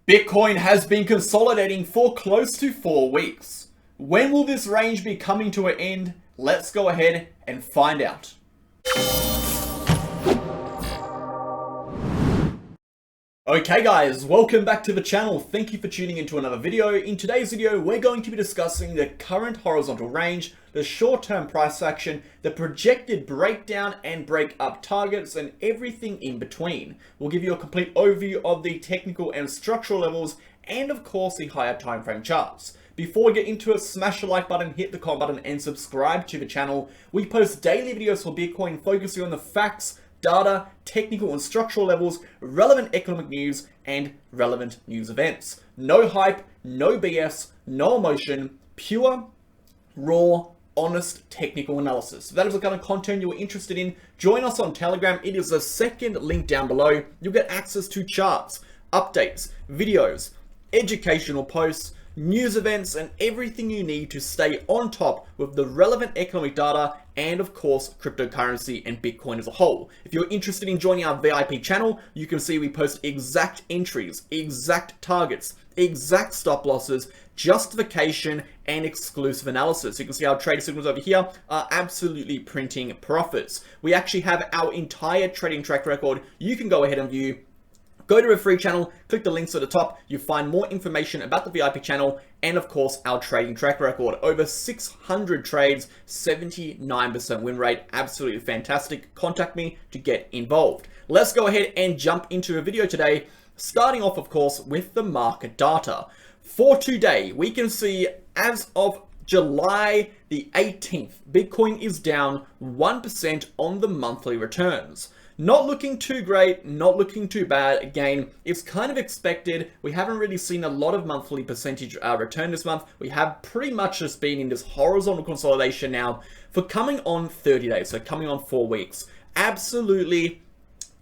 Bitcoin has been consolidating for close to 4 weeks. When will this range be coming to an end? Let's go ahead and find out. Okay guys, welcome back to the channel. Thank you for tuning into another video. In today's video, we're going to be discussing the current horizontal range, the short-term price action, the projected breakdown and break up targets, and everything in between. We'll give you a complete overview of the technical and structural levels, and of course the higher time frame charts. Before we get into it, smash the like button, hit the comment button, and subscribe to the channel. We post daily videos for Bitcoin focusing on the facts, data, technical and structural levels, relevant economic news, and relevant news events. No hype, no BS, no emotion, pure, raw, honest technical analysis. If that is the kind of content you're interested in, join us on Telegram. It is the second link down below. You'll get access to charts, updates, videos, educational posts, news events, and everything you need to stay on top with the relevant economic data and of course cryptocurrency and Bitcoin as a whole. If you're interested in joining our VIP channel, you can see we post exact entries, exact targets, exact stop losses, justification, and exclusive analysis. You can see our trader signals over here are absolutely printing profits. We actually have our entire trading track record you can go ahead and view. Go to a free channel, click the links at the top, you find more information about the VIP channel and of course our trading track record. Over 600 trades, 79% win rate, absolutely fantastic. Contact me to get involved. Let's go ahead and jump into a video today, starting off of course with the market data. For today, we can see as of July the 18th, Bitcoin is down 1% on the monthly returns. Not looking too great, not looking too bad. Again, it's kind of expected. We haven't really seen a lot of monthly percentage return this month. We have pretty much just been in this horizontal consolidation now for coming on 30 days, so coming on 4 weeks. Absolutely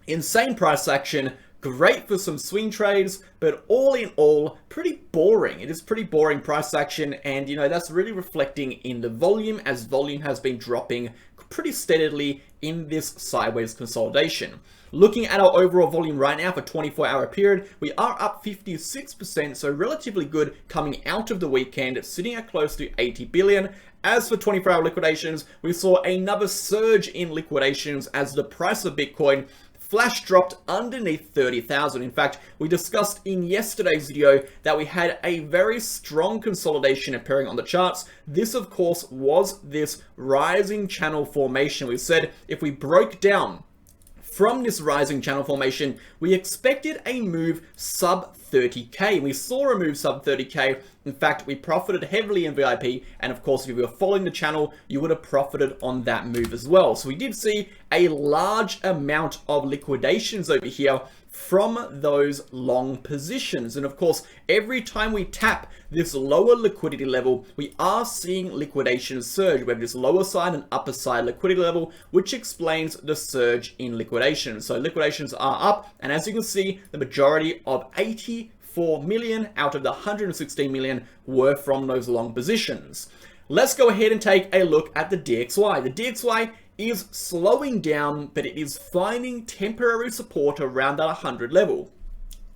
insane price action. Great for some swing trades, but all in all, pretty boring. It is pretty boring price action, and you know, that's really reflecting in the volume, as volume has been dropping pretty steadily in this sideways consolidation. Looking at our overall volume right now for 24-hour period, we are up 56%, so relatively good coming out of the weekend, sitting at close to 80 billion. As for 24-hour liquidations, we saw another surge in liquidations as the price of Bitcoin flash dropped underneath 30,000. In fact, we discussed in yesterday's video that we had a very strong consolidation appearing on the charts. This, of course, was this rising channel formation. We said if we broke down from this rising channel formation, we expected a move sub 30k. We saw a move sub 30k. In fact, we profited heavily in VIP, and of course, if you were following the channel, you would have profited on that move as well. So we did see a large amount of liquidations over here from those long positions. And of course, every time we tap this lower liquidity level, we are seeing liquidations surge. We have this lower side and upper side liquidity level, which explains the surge in liquidations. So liquidations are up, and as you can see, the majority of 84 million out of the 116 million were from those long positions. Let's go ahead and take a look at the DXY. The DXY is slowing down, but it is finding temporary support around that 100 level.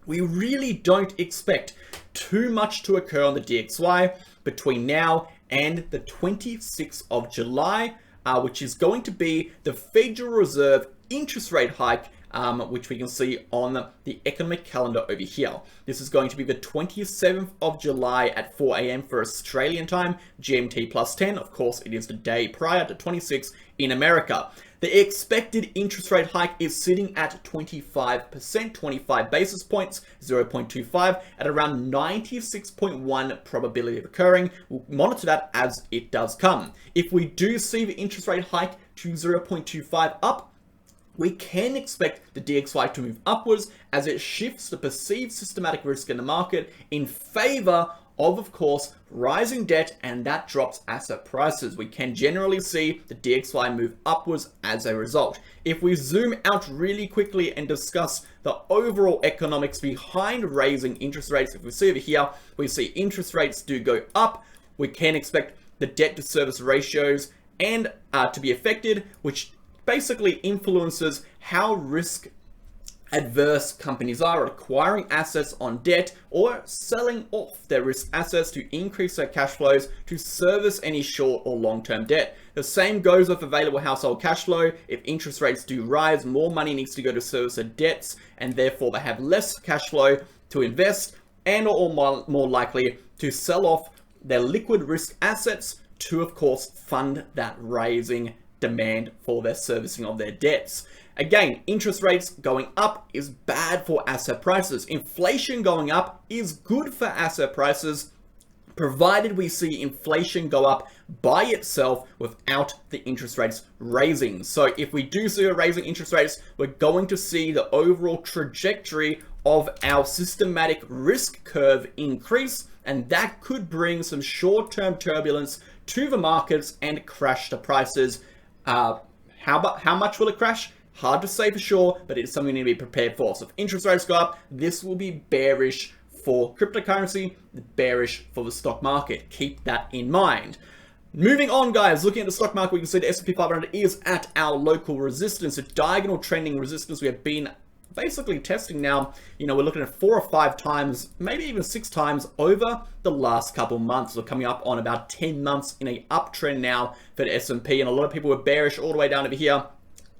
We really don't expect too much to occur on the DXY between now and the 26th of July, which is going to be the Federal Reserve interest rate hike, which we can see on the economic calendar over here. This is going to be the 27th of July at 4 a.m. for Australian time, GMT plus 10. Of course, it is the day prior to 26 in America. The expected interest rate hike is sitting at 25%, 25 basis points, 0.25, at around 96.1 probability of occurring. We'll monitor that as it does come. If we do see the interest rate hike to 0.25 up, we can expect the DXY to move upwards as it shifts the perceived systematic risk in the market in favor of course, rising debt, and that drops asset prices. We can generally see the DXY move upwards as a result. If we zoom out really quickly and discuss the overall economics behind raising interest rates, if we see over here, we see interest rates do go up. We can expect the debt to service ratios and to be affected, which basically influences how risk adverse companies are at acquiring assets on debt or selling off their risk assets to increase their cash flows to service any short or long-term debt. The same goes with available household cash flow. If interest rates do rise, more money needs to go to service their debts, and therefore they have less cash flow to invest and or more likely to sell off their liquid risk assets to, of course, fund that rising demand for their servicing of their debts. Again, interest rates going up is bad for asset prices. Inflation going up is good for asset prices, provided we see inflation go up by itself without the interest rates raising. So if we do see a raising interest rates, we're going to see the overall trajectory of our systematic risk curve increase, and that could bring some short-term turbulence to the markets and crash the prices. How much will it crash? Hard to say for sure, but it's something you need to be prepared for. So if interest rates go up, this will be bearish for cryptocurrency, bearish for the stock market. Keep that in mind. Moving on, guys, looking at the stock market, we can see the S&P 500 is at our local resistance, a diagonal trending resistance we have been basically testing now. You know, we're looking at 4 or 5 times, maybe even 6 times over the last couple months. We're coming up on about 10 months in a uptrend now for the S&P, and a lot of people were bearish all the way down over here.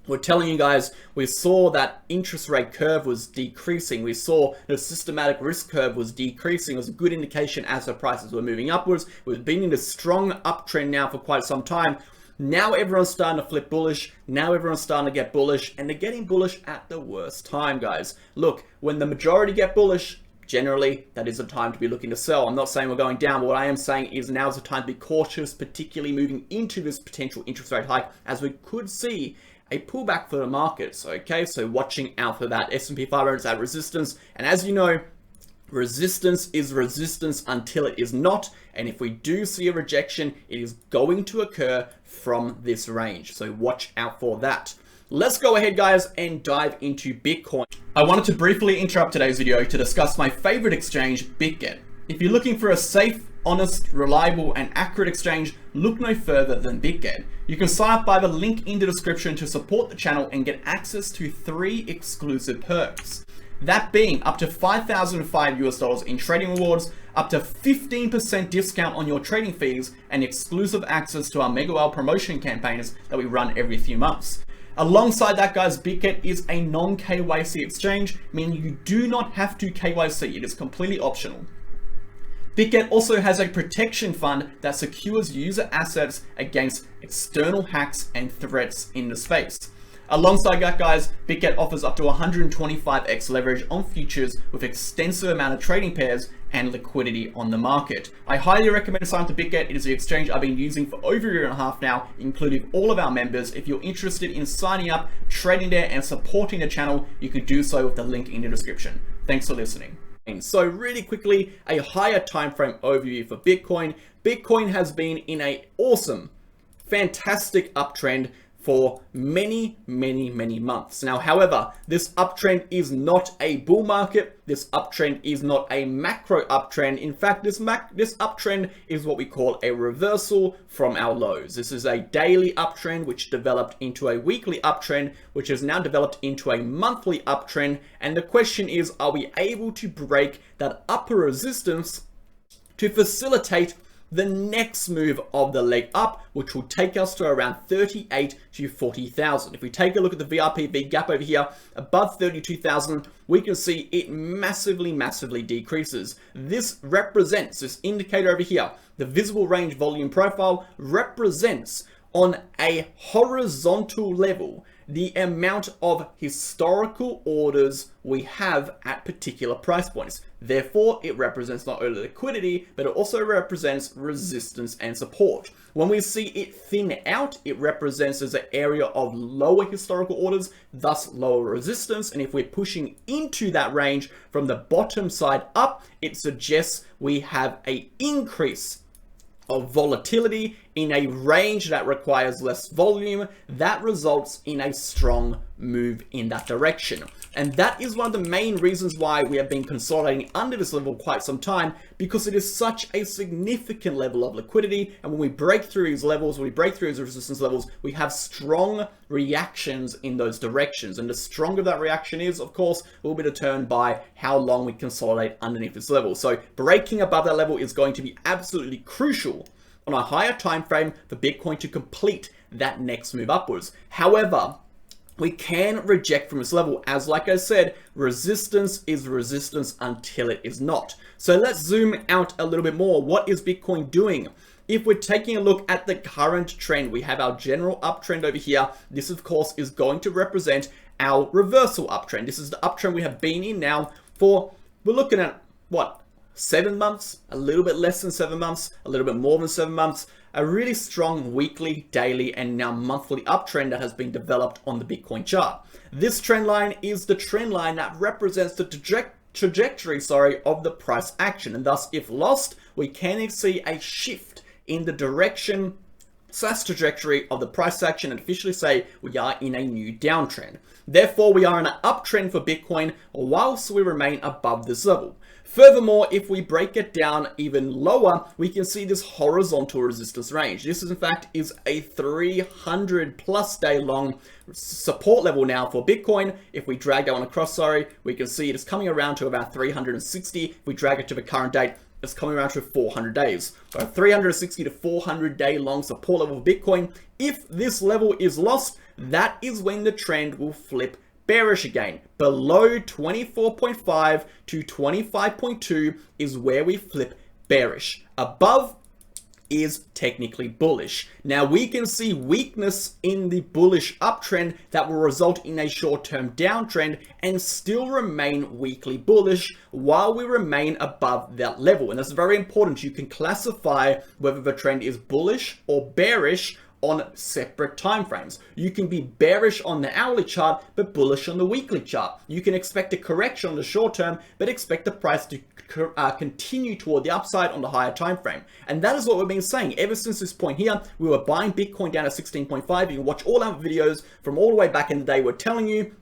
We're telling you guys, we saw that interest rate curve was decreasing. We saw the systematic risk curve was decreasing. It was a good indication as the prices were moving upwards. We've been in a strong uptrend now for quite some time. Now everyone's starting to flip bullish. Now everyone's starting to get bullish, and they're getting bullish at the worst time, guys. Look, when the majority get bullish, generally, that is a time to be looking to sell. I'm not saying we're going down, but what I am saying is now's the time to be cautious, particularly moving into this potential interest rate hike, as we could see a pullback for the markets. Okay, so watching out for that. S&P 500 is at resistance, and as you know, resistance is resistance until it is not, and if we do see a rejection, it is going to occur from this range, so watch out for that. Let's go ahead, guys, and dive into Bitcoin. I wanted to briefly interrupt today's video to discuss my favorite exchange, Bitget. If you're looking for a safe, honest, reliable, and accurate exchange, look no further than Bitget. You can sign up by the link in the description to support the channel and get access to 3 exclusive perks. That being up to $5,005 in trading rewards, up to 15% discount on your trading fees, and exclusive access to our MegaWhale promotion campaigns that we run every few months. Alongside that, guys, Bitget is a non-KYC exchange, meaning you do not have to KYC. It is completely optional. Bitget also has a protection fund that secures user assets against external hacks and threats in the space. Alongside that, guys, Bitget offers up to 125x leverage on futures with extensive amount of trading pairs and liquidity on the market. I highly recommend signing up to Bitget. It is the exchange I've been using for over a year and a half now, including all of our members. If you're interested in signing up, trading there, and supporting the channel, you could do so with the link in the description. Thanks for listening. So really quickly, a higher time frame overview for Bitcoin. Bitcoin has been in an awesome, fantastic uptrend for many months. Now, however, this uptrend is not a bull market. This uptrend is not a macro uptrend. In fact, this uptrend is what we call a reversal from our lows. This is a daily uptrend which developed into a weekly uptrend, which has now developed into a monthly uptrend. And the question is, are we able to break that upper resistance to facilitate the next move of the leg up, which will take us to around 38 to 40,000. If we take a look at the VRPV gap over here above 32,000, we can see it massively decreases. This indicator over here, the visible range volume profile, represents on a horizontal level the amount of historical orders we have at particular price points. Therefore, it represents not only liquidity, but it also represents resistance and support. When we see it thin out, it represents as an area of lower historical orders, thus lower resistance. And if we're pushing into that range from the bottom side up, it suggests we have an increase of volatility in a range that requires less volume, that results in a strong move in that direction. And that is one of the main reasons why we have been consolidating under this level quite some time, because it is such a significant level of liquidity. And when we break through these levels, when we break through these resistance levels, we have strong reactions in those directions. And the stronger that reaction is, of course, will be determined by how long we consolidate underneath this level. So breaking above that level is going to be absolutely crucial on a higher time frame for Bitcoin to complete that next move upwards. However, we can reject from this level, as like I said, resistance is resistance until it is not. So let's zoom out a little bit more. What is Bitcoin doing? If we're taking a look at the current trend, we have our general uptrend over here. This, of course, is going to represent our reversal uptrend. This is the uptrend we have been in now for, we're looking at, what, 7 months, a little bit less than 7 months, a little bit more than 7 months, a really strong weekly, daily, and now monthly uptrend that has been developed on the Bitcoin chart. This trend line is the trend line that represents the trajectory, of the price action. And thus, if lost, we can see a shift in the direction / trajectory of the price action and officially say we are in a new downtrend. Therefore, we are in an uptrend for Bitcoin whilst we remain above this level. Furthermore, if we break it down even lower, we can see this horizontal resistance range. This is in fact is a 300+ day long support level now for Bitcoin. If we drag that one across, we can see it is coming around to about 360. If we drag it to the current date, it's coming around to 400 days. So 360 to 400 day long support level for Bitcoin. If this level is lost, that is when the trend will flip bearish again. Below 24.5 to 25.2 is where we flip bearish. Above is technically bullish. Now we can see weakness in the bullish uptrend that will result in a short-term downtrend and still remain weakly bullish while we remain above that level. And that's very important. You can classify whether the trend is bullish or bearish on separate time frames. You can be bearish on the hourly chart but bullish on the weekly chart. You can expect a correction on the short term but expect the price to continue toward the upside on the higher time frame. And that is what we've been saying ever since this point here. We were buying Bitcoin down at 16.5. You can watch all our videos from all the way back in the day. We're telling you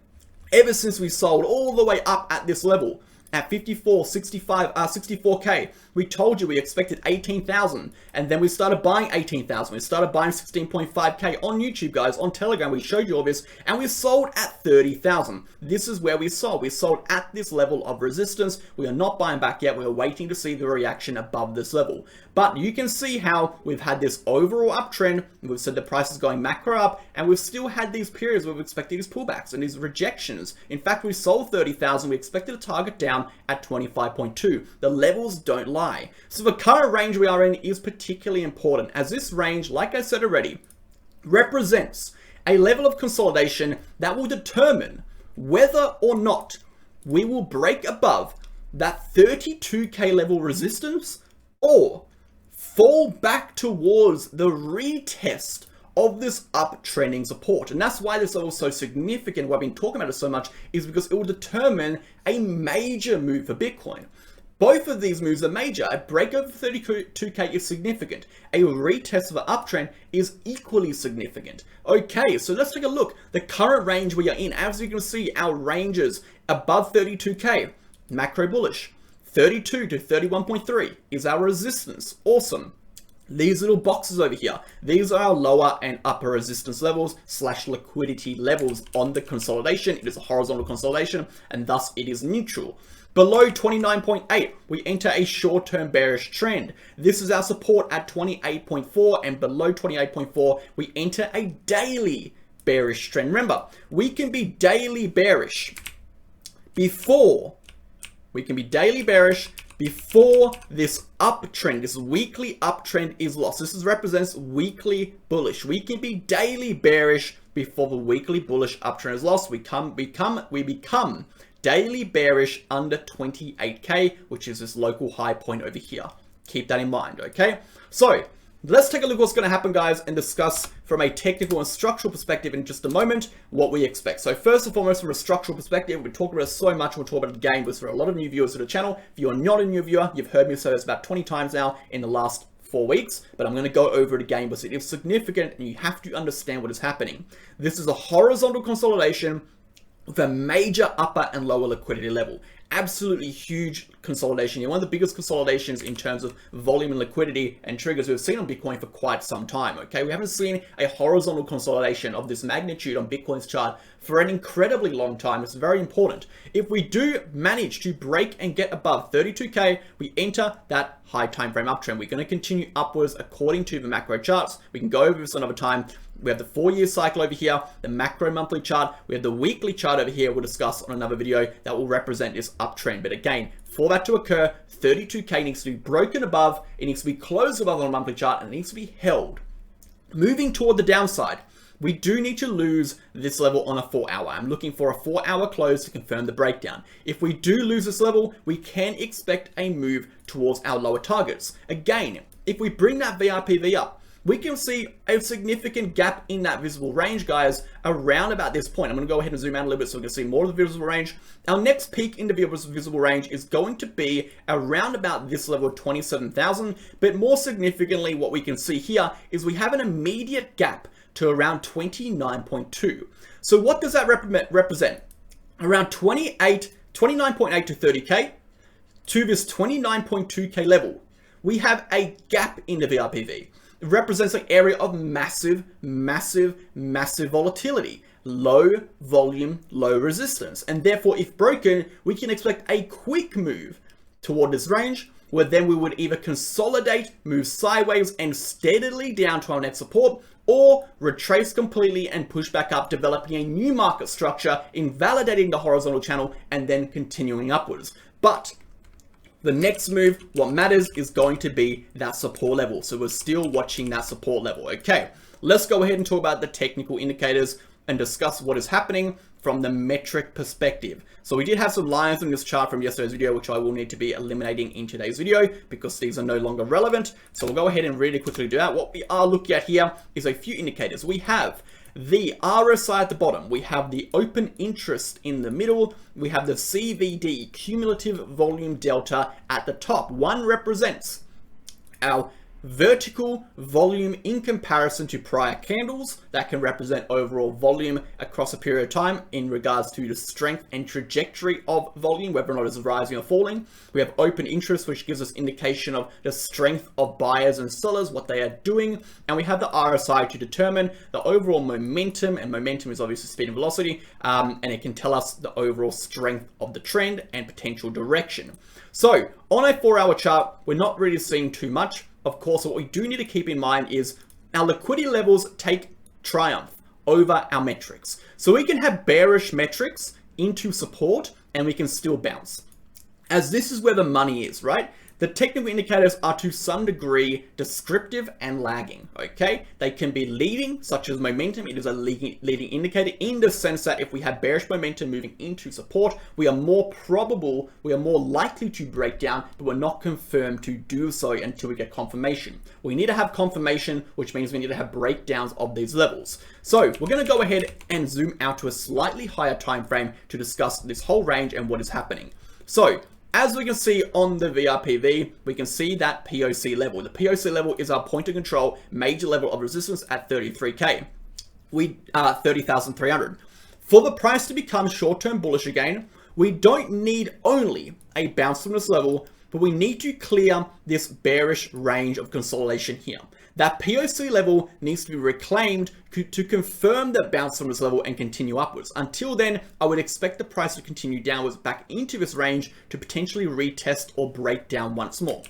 ever since we sold all the way up at this level at 64K, we told you we expected 18,000, and then we started buying 18,000. We started buying 16.5K on YouTube, guys. On Telegram, we showed you all this, and we sold at 30,000. This is where we sold. We sold at this level of resistance. We are not buying back yet. We are waiting to see the reaction above this level. But you can see how we've had this overall uptrend. We've said the price is going macro up, and we've still had these periods where we've expected these pullbacks and these rejections. In fact, we sold 30,000. We expected a target down at 25.2. The levels don't lie. So the current range we are in is particularly important, as this range, like I said already, represents a level of consolidation that will determine whether or not we will break above that 32K level resistance or fall back towards the retest of this uptrending support. And that's why this level is so significant. Why I've been talking about it so much is because it will determine a major move for Bitcoin. Both of these moves are major. A break over 32K is significant. A retest of an uptrend is equally significant. Okay, so let's take a look. The current range we are in, as you can see, our ranges above 32K, macro bullish. 32 to 31.3 is our resistance. Awesome. These little boxes over here, these are our lower and upper resistance levels / liquidity levels on the consolidation. It is a horizontal consolidation, and thus it is neutral. Below 29.8, we enter a short-term bearish trend. This is our support at 28.4, and below 28.4, we enter a daily bearish trend. Remember, we can be daily bearish before this uptrend, this weekly uptrend is lost. This represents weekly bullish. We can be daily bearish before the weekly bullish uptrend is lost. We become daily bearish under 28K, which is this local high point over here. Keep that in mind, okay? So let's take a look at what's going to happen, guys, and discuss from a technical and structural perspective in just a moment what we expect. So first and foremost, from a structural perspective, we talk about it so much, we'll talk about it again, because there are a lot of new viewers to the channel. If you are not a new viewer, you've heard me say this about 20 times now in the last 4 weeks, but I'm going to go over it again because it is significant and you have to understand what is happening. This is a horizontal consolidation with a major upper and lower liquidity level. Absolutely huge consolidation. One of the biggest consolidations in terms of volume and liquidity and triggers we've seen on Bitcoin for quite some time, okay? We haven't seen a horizontal consolidation of this magnitude on Bitcoin's chart for an incredibly long time. It's very important. If we do manage to break and get above 32K, we enter that high time frame uptrend. We're going to continue upwards according to the macro charts. We can go over this another time. We have the 4-year cycle over here, the macro monthly chart. We have the weekly chart over here we'll discuss on another video that will represent this uptrend. But again, for that to occur, 32K needs to be broken above, it needs to be closed above on a monthly chart, and it needs to be held. Moving toward the downside, we do need to lose this level on a 4-hour. I'm looking for a 4-hour close to confirm the breakdown. If we do lose this level, we can expect a move towards our lower targets. Again, if we bring that VRPV up, we can see a significant gap in that visible range, guys, around about this point. I'm going to go ahead and zoom out a little bit so we can see more of the visible range. Our next peak in the visible range is going to be around about this level of 27,000. But more significantly, what we can see here is we have an immediate gap to around 29.2. So what does that represent? Around 29.8 to 30K to this 29.2K level. We have a gap in the VRPV. It represents an area of massive volatility, low volume, low resistance. And therefore, if broken, we can expect a quick move toward this range, where then we would either consolidate, move sideways and steadily down to our next support, or retrace completely and push back up, developing a new market structure, invalidating the horizontal channel, and then continuing upwards. But the next move, what matters is going to be that support level. So we're still watching that support level. Okay, let's go ahead and talk about the technical indicators and discuss what is happening from the metric perspective. So we did have some lines in this chart from yesterday's video, which I will need to be eliminating in today's video because these are no longer relevant. So we'll go ahead and really quickly do that. What we are looking at here is a few indicators. We have the RSI at the bottom, we have the open interest in the middle, we have the CVD, cumulative volume delta, at the top. One represents our vertical volume in comparison to prior candles. That can represent overall volume across a period of time in regards to the strength and trajectory of volume, whether or not it's rising or falling. We have open interest, which gives us indication of the strength of buyers and sellers, what they are doing. And we have the RSI to determine the overall momentum, and momentum is obviously speed and velocity, and it can tell us the overall strength of the trend and potential direction. So on a 4-hour chart, we're not really seeing too much. Of course, what we do need to keep in mind is our liquidity levels take triumph over our metrics. So we can have bearish metrics into support and we can still bounce, as this is where the money is, right? The technical indicators are to some degree descriptive and lagging, okay? They can be leading, such as momentum. It is a leading indicator in the sense that if we have bearish momentum moving into support, we are more likely to break down, but we're not confirmed to do so until we get confirmation. We need to have confirmation, which means we need to have breakdowns of these levels. So we're gonna go ahead and zoom out to a slightly higher time frame to discuss this whole range and what is happening. So as we can see on the VRPV, we can see that POC level. The POC level is our point of control, major level of resistance at 33K. 30,300. For the price to become short-term bullish again, we don't need only a bounce from this level, but we need to clear this bearish range of consolidation here. That POC level needs to be reclaimed to confirm the bounce from this level and continue upwards. Until then, I would expect the price to continue downwards back into this range to potentially retest or break down once more.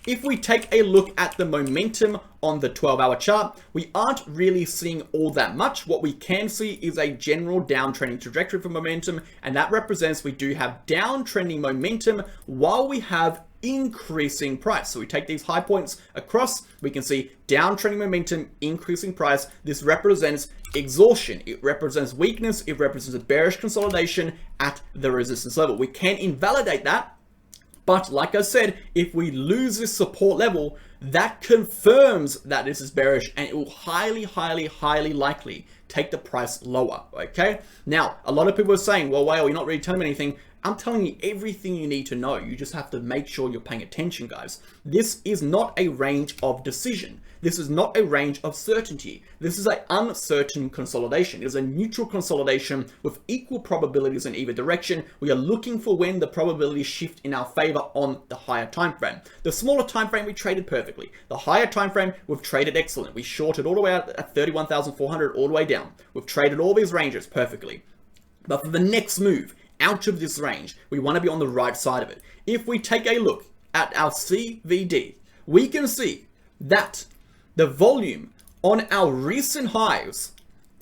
If we take a look at the momentum on the 12-hour chart, we aren't really seeing all that much. What we can see is a general downtrending trajectory for momentum, and that represents we do have downtrending momentum while we have increasing price. So we take these high points across, we can see downtrending momentum, increasing price. This represents exhaustion. It represents weakness. It represents a bearish consolidation at the resistance level. We can invalidate that. But like I said, if we lose this support level, that confirms that this is bearish, and it will highly likely take the price lower, okay? Now, a lot of people are saying, well, Whale, you're not really telling me anything. I'm telling you everything you need to know. You just have to make sure you're paying attention, guys. This is not a range of decision. This is not a range of certainty. This is an uncertain consolidation. It is a neutral consolidation with equal probabilities in either direction. We are looking for when the probabilities shift in our favor on the higher time frame. The smaller time frame we traded perfectly. The higher time frame we've traded excellent. We shorted all the way out at 31,400 all the way down. We've traded all these ranges perfectly. But for the next move out of this range, we want to be on the right side of it. If we take a look at our CVD, we can see that the volume on our recent highs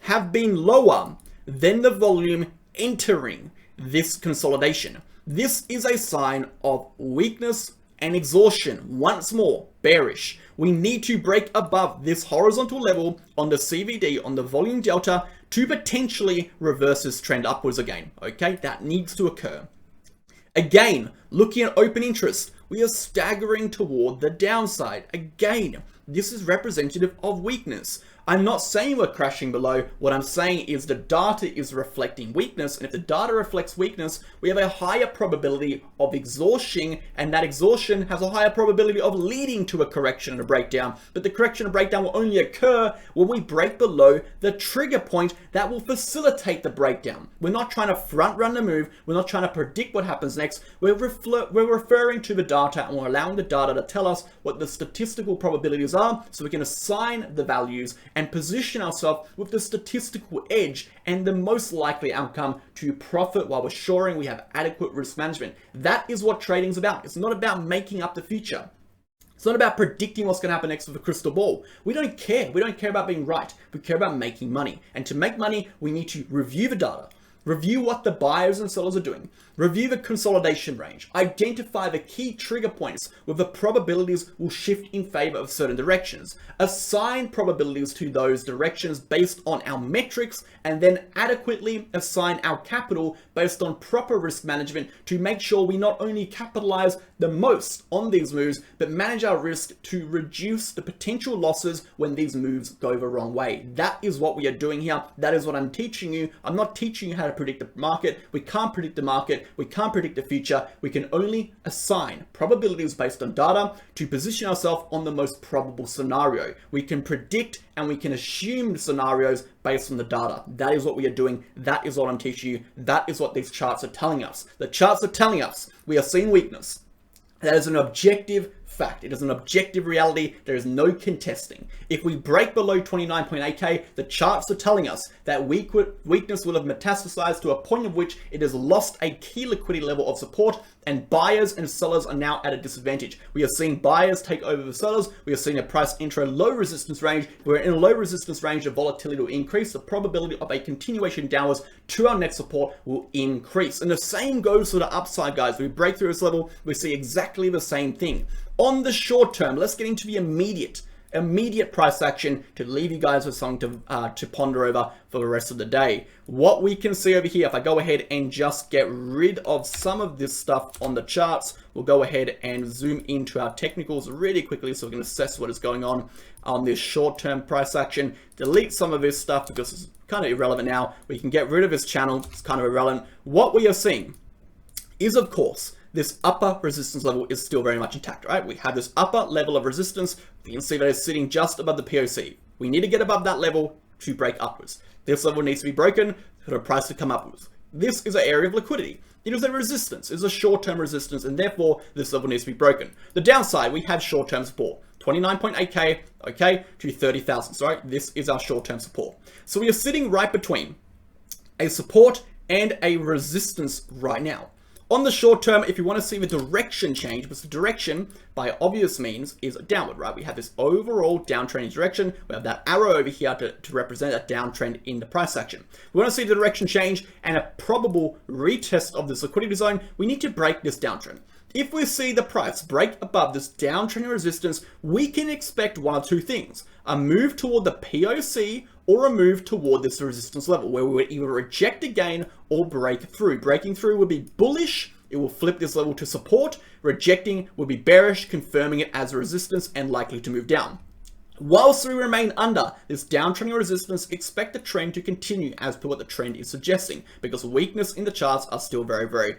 have been lower than the volume entering this consolidation. This is a sign of weakness and exhaustion. Once more, bearish. We need to break above this horizontal level on the CVD, on the volume delta, to potentially reverse this trend upwards again. Okay, that needs to occur. Again, looking at open interest, we are staggering toward the downside. Again, this is representative of weakness. I'm not saying we're crashing below. What I'm saying is the data is reflecting weakness. And if the data reflects weakness, we have a higher probability of exhaustion. And that exhaustion has a higher probability of leading to a correction and a breakdown. But the correction and breakdown will only occur when we break below the trigger point that will facilitate the breakdown. We're not trying to front run the move. We're not trying to predict what happens next. We're referring to the data, and we're allowing the data to tell us what the statistical probabilities are, so we can assign the values and position ourselves with the statistical edge and the most likely outcome to profit while assuring we have adequate risk management. That is what trading is about. It's not about making up the future. It's not about predicting what's going to happen next with a crystal ball. We don't care. We don't care about being right. We care about making money. And to make money, we need to review the data. Review what the buyers and sellers are doing. Review the consolidation range. Identify the key trigger points where the probabilities will shift in favor of certain directions. Assign probabilities to those directions based on our metrics, and then adequately assign our capital based on proper risk management to make sure we not only capitalize the most on these moves, but manage our risk to reduce the potential losses when these moves go the wrong way. That is what we are doing here. That is what I'm teaching you. I'm not teaching you how to predict the market. We can't predict the market. We can't predict the future. We can only assign probabilities based on data to position ourselves on the most probable scenario. We can predict and we can assume scenarios based on the data. That is what we are doing. That is what I'm teaching you. That is what these charts are telling us. The charts are telling us we are seeing weakness. That is an objective fact. It is an objective reality. There is no contesting. If we break below 29.8k, the charts are telling us that weakness will have metastasized to a point of which it has lost a key liquidity level of support, and buyers and sellers are now at a disadvantage. We are seeing buyers take over the sellers. We are seeing a price enter a low resistance range. We're in a low resistance range. The volatility will increase. The probability of a continuation downwards to our next support will increase. And the same goes for the upside, guys. We break through this level, we see exactly the same thing. On the short term, let's get into the immediate price action to leave you guys with something to ponder over for the rest of the day. What we can see over here, if I go ahead and just get rid of some of this stuff on the charts, we'll go ahead and zoom into our technicals really quickly so we can assess what is going on this short-term price action. Delete some of this stuff because it's kind of irrelevant now. We can get rid of this channel. It's kind of irrelevant. What we are seeing is, of course, this upper resistance level is still very much intact, right? We have this upper level of resistance. You can see that it's sitting just above the POC. We need to get above that level to break upwards. This level needs to be broken for the price to come upwards. This is an area of liquidity. It is a resistance. It is a short-term resistance, and therefore this level needs to be broken. The downside, we have short-term support. 29.8k, okay, to 30,000. Sorry, this is our short-term support. So we are sitting right between a support and a resistance right now. On the short term, if you want to see the direction change, because the direction by obvious means is downward, right? We have this overall downtrending direction. We have that arrow over here to represent a downtrend in the price action. We want to see the direction change and a probable retest of this liquidity zone. We need to break this downtrend. If we see the price break above this downtrending resistance, we can expect one of two things: a move toward the POC or a move toward this resistance level where we would either reject again or break through. Breaking through would be bullish. It will flip this level to support. Rejecting would be bearish, confirming it as a resistance and likely to move down. Whilst we remain under this downtrending resistance, expect the trend to continue as per what the trend is suggesting, because weakness in the charts are still very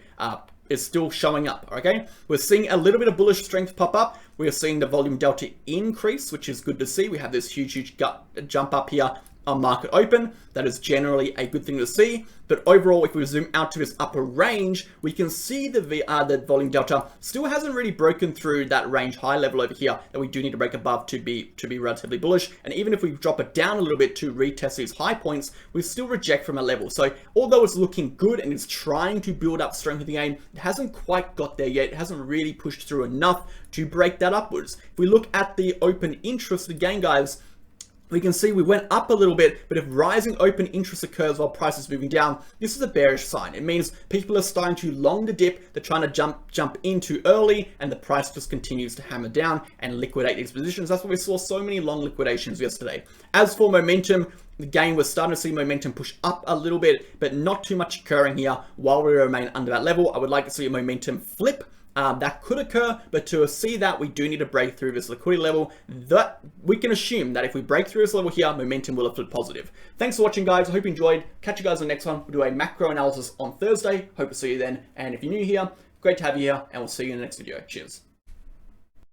is still showing up, okay? We're seeing a little bit of bullish strength pop up. We are seeing the volume delta increase, which is good to see. We have this huge jump up here on market open. That is generally a good thing to see. But overall, if we zoom out to this upper range, we can see the volume delta still hasn't really broken through that range high level over here that we do need to break above to be relatively bullish. And even if we drop it down a little bit to retest these high points, we still reject from a level. So although it's looking good and it's trying to build up strength of the game, it hasn't quite got there yet. It hasn't really pushed through enough to break that upwards. If we look at the open interest again, guys, we can see we went up a little bit, but if rising open interest occurs while price is moving down, this is a bearish sign. It means people are starting to long the dip, they're trying to jump in too early, and the price just continues to hammer down and liquidate these positions. That's why we saw so many long liquidations yesterday. As for momentum, again, we're starting to see momentum push up a little bit, but not too much occurring here while we remain under that level. I would like to see a momentum flip. That could occur, but to see that, we do need to break through this liquidity level. That we can assume that if we break through this level here, momentum will have flipped positive. Thanks for watching, guys. I hope you enjoyed. Catch you guys on the next one. We'll do a macro analysis on Thursday. Hope to see you then. And if you're new here, great to have you here, and we'll see you in the next video. Cheers.